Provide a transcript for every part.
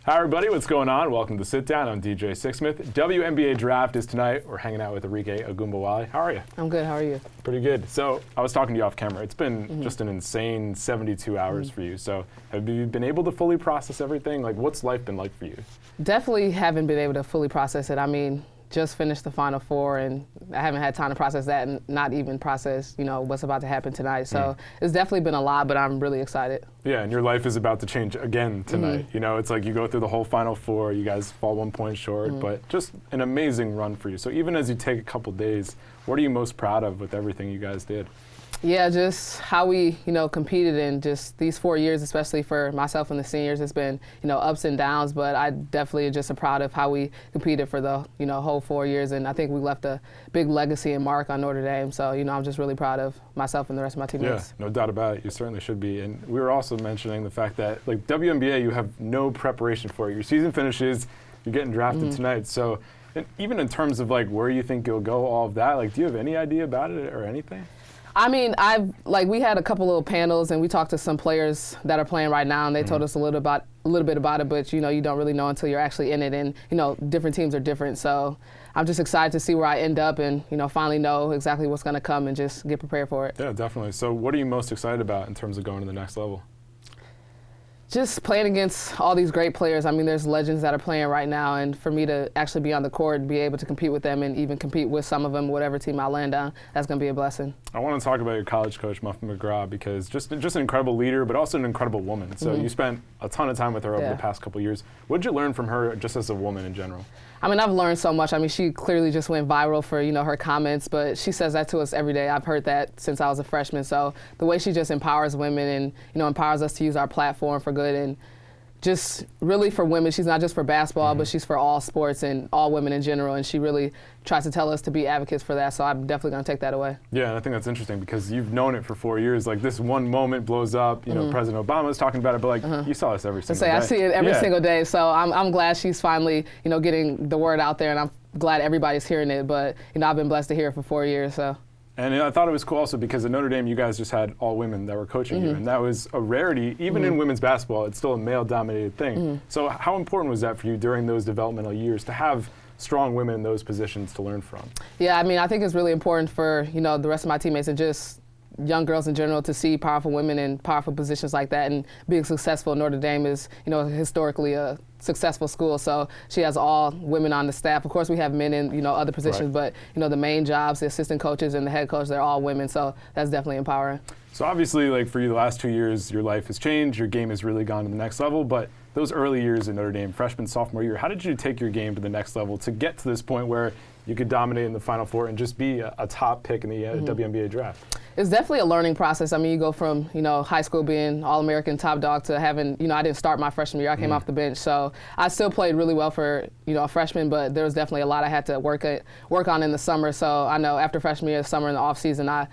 Hi everybody, what's going on? Welcome to Sit Down. I'm DJ Sixsmith. Wnba Draft is tonight. We're hanging out with Arike Ogunbowale. How are you? I'm good, how are you? Pretty good. So I was talking to you off camera. It's been just an insane 72 hours for you. So have you been able to fully process everything? Like, what's life been like for you? Definitely haven't been able to fully process it. I mean, just finished the Final Four, and I haven't had time to process that and not even process, what's about to happen tonight. So it's definitely been a lot, but I'm really excited. Yeah, and your life is about to change again tonight. It's like you go through the whole Final Four, you guys fall 1 point short, but just an amazing run for you. So even as you take a couple days, what are you most proud of with everything you guys did? Yeah, just how we, competed in just these 4 years, especially for myself and the seniors. It's been, ups and downs, but I definitely just am proud of how we competed for the, whole 4 years. And I think we left a big legacy and mark on Notre Dame. So, I'm just really proud of myself and the rest of my teammates. Yeah, no doubt about it. You certainly should be. And we were also mentioning the fact that, like, WNBA, you have no preparation for it. Your season finishes, you're getting drafted tonight. So and even in terms of, like, where you think you'll go, all of that, like, do you have any idea about it or anything? I mean, we had a couple little panels, and we talked to some players that are playing right now, and they told us a little bit about it, but you don't really know until you're actually in it, and different teams are different. So I'm just excited to see where I end up, and finally know exactly what's going to come and just get prepared for it. Yeah, definitely. So what are you most excited about in terms of going to the next level? Just playing against all these great players. I mean, there's legends that are playing right now, and for me to actually be on the court and be able to compete with them and even compete with some of them, whatever team I land on, that's going to be a blessing. I want to talk about your college coach, Muffet McGraw, because just an incredible leader, but also an incredible woman. So you spent a ton of time with her over the past couple of years. What did you learn from her just as a woman in general? I mean, I've learned so much. I mean, she clearly just went viral for, her comments, but she says that to us every day. I've heard that since I was a freshman. So the way she just empowers women and, empowers us to use our platform for good and just really for women. She's not just for basketball, but she's for all sports and all women in general, and she really tries to tell us to be advocates for that, so I'm definitely going to take that away. Yeah, and I think that's interesting because you've known it for 4 years. Like, this one moment blows up, President Obama was talking about it, but like you saw this every single day. I see it every single day, so I'm glad she's finally, getting the word out there, and I'm glad everybody's hearing it, but, I've been blessed to hear it for 4 years, so. And I thought it was cool also because at Notre Dame, you guys just had all women that were coaching you, and that was a rarity. Even in women's basketball, it's still a male-dominated thing. So how important was that for you during those developmental years to have strong women in those positions to learn from? Yeah, I mean, I think it's really important for, the rest of my teammates and just young girls in general to see powerful women in powerful positions like that, and being successful. Notre Dame is, historically a successful school, so she has all women on the staff. Of course, we have men in, other positions, but, the main jobs, the assistant coaches and the head coach, they're all women, so that's definitely empowering. So obviously, like, for you, the last 2 years, your life has changed, your game has really gone to the next level, but those early years in Notre Dame, freshman, sophomore year, how did you take your game to the next level to get to this point where you could dominate in the Final Four and just be a top pick in the WNBA draft? It's definitely a learning process. I mean, you go from, high school being All-American top dog to having, I didn't start my freshman year. I came off the bench. So I still played really well for, a freshman, but there was definitely a lot I had to work on in the summer. So I know after freshman year, summer and the off season, I,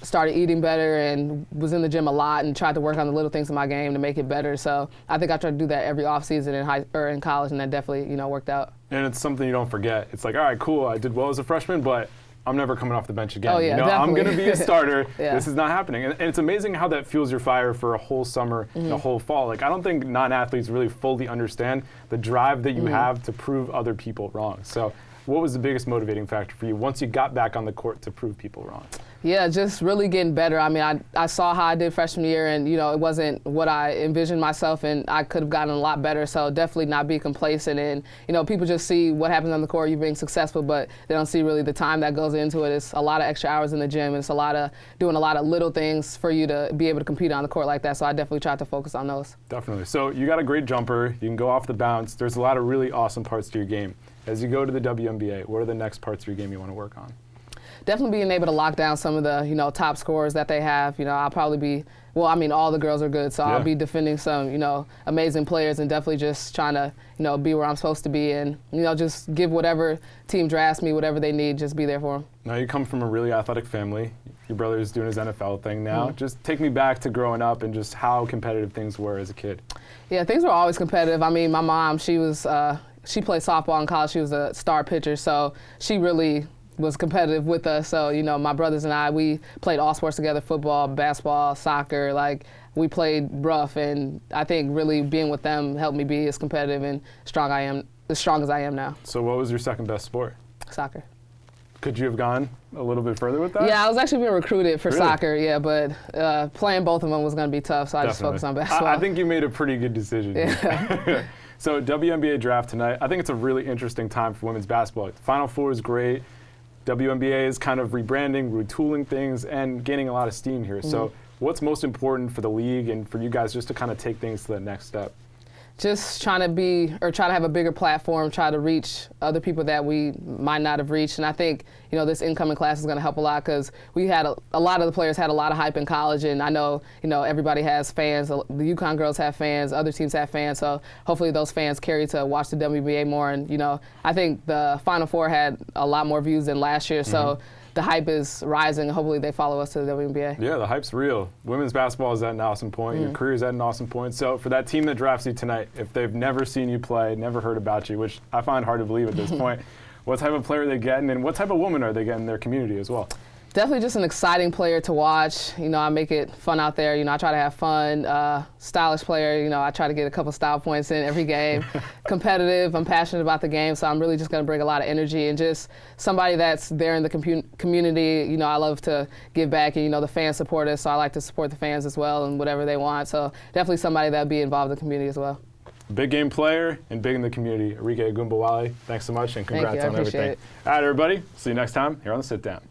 started eating better and was in the gym a lot and tried to work on the little things in my game to make it better. So I think I tried to do that every off season in college, and that definitely, worked out. And it's something you don't forget. It's like, all right, cool, I did well as a freshman, but I'm never coming off the bench again. Oh, yeah, definitely. I'm going to be a starter. This is not happening. And it's amazing how that fuels your fire for a whole summer and a whole fall. Like, I don't think non-athletes really fully understand the drive that you have to prove other people wrong. So what was the biggest motivating factor for you once you got back on the court to prove people wrong? Yeah, just really getting better. I mean, I saw how I did freshman year, and, it wasn't what I envisioned myself, and I could have gotten a lot better. So definitely not be complacent. And, people just see what happens on the court, you being successful, but they don't see really the time that goes into it. It's a lot of extra hours in the gym. It's a lot of doing a lot of little things for you to be able to compete on the court like that. So I definitely tried to focus on those. Definitely. So you got a great jumper. You can go off the bounce. There's a lot of really awesome parts to your game. As you go to the WNBA, what are the next parts of your game you want to work on? Definitely being able to lock down some of the, top scorers that they have. I'll probably be, all the girls are good, so I'll be defending some, amazing players, and definitely just trying to, be where I'm supposed to be, and, just give whatever team drafts me, whatever they need, just be there for them. Now, you come from a really athletic family. Your brother's doing his NFL thing now. Just take me back to growing up and just how competitive things were as a kid. Yeah, things were always competitive. I mean, my mom, she played softball in college. She was a star pitcher, so she really was competitive with us. So, my brothers and I, we played all sports together, football, basketball, soccer. Like, we played rough, and I think really being with them helped me be as competitive and strong as I am now. So what was your second best sport? Soccer. Could you have gone a little bit further with that? Yeah, I was actually being recruited for Really? soccer, yeah, but playing both of them was going to be tough, so I just focused on basketball. I think you made a pretty good decision. Yeah. So Wnba Draft tonight, I think it's a really interesting time for women's basketball. Final Four is great. WNBA is kind of rebranding, retooling things, and gaining a lot of steam here. So what's most important for the league and for you guys just to kind of take things to the next step? Just trying to have a bigger platform, try to reach other people that we might not have reached. And I think, this incoming class is going to help a lot because we had a lot of the players had a lot of hype in college, and I know, everybody has fans. The UConn girls have fans, other teams have fans, so hopefully those fans carry to watch the WNBA more. And, I think the Final Four had a lot more views than last year, so the hype is rising, and hopefully they follow us to the WNBA. Yeah, the hype's real. Women's basketball is at an awesome point. Your career is at an awesome point. So for that team that drafts you tonight, if they've never seen you play, never heard about you, which I find hard to believe at this point, what type of player are they getting, and what type of woman are they getting in their community as well? Definitely just an exciting player to watch. I make it fun out there. I try to have fun. Stylish player. I try to get a couple style points in every game. Competitive. I'm passionate about the game, so I'm really just going to bring a lot of energy and just somebody that's there in the community. I love to give back, and the fans support us, so I like to support the fans as well and whatever they want. So definitely somebody that'll be involved in the community as well. Big game player and big in the community. Arike Ogunbowale, thanks so much, and congrats on everything. It. All right, everybody. See you next time here on The Sit Down.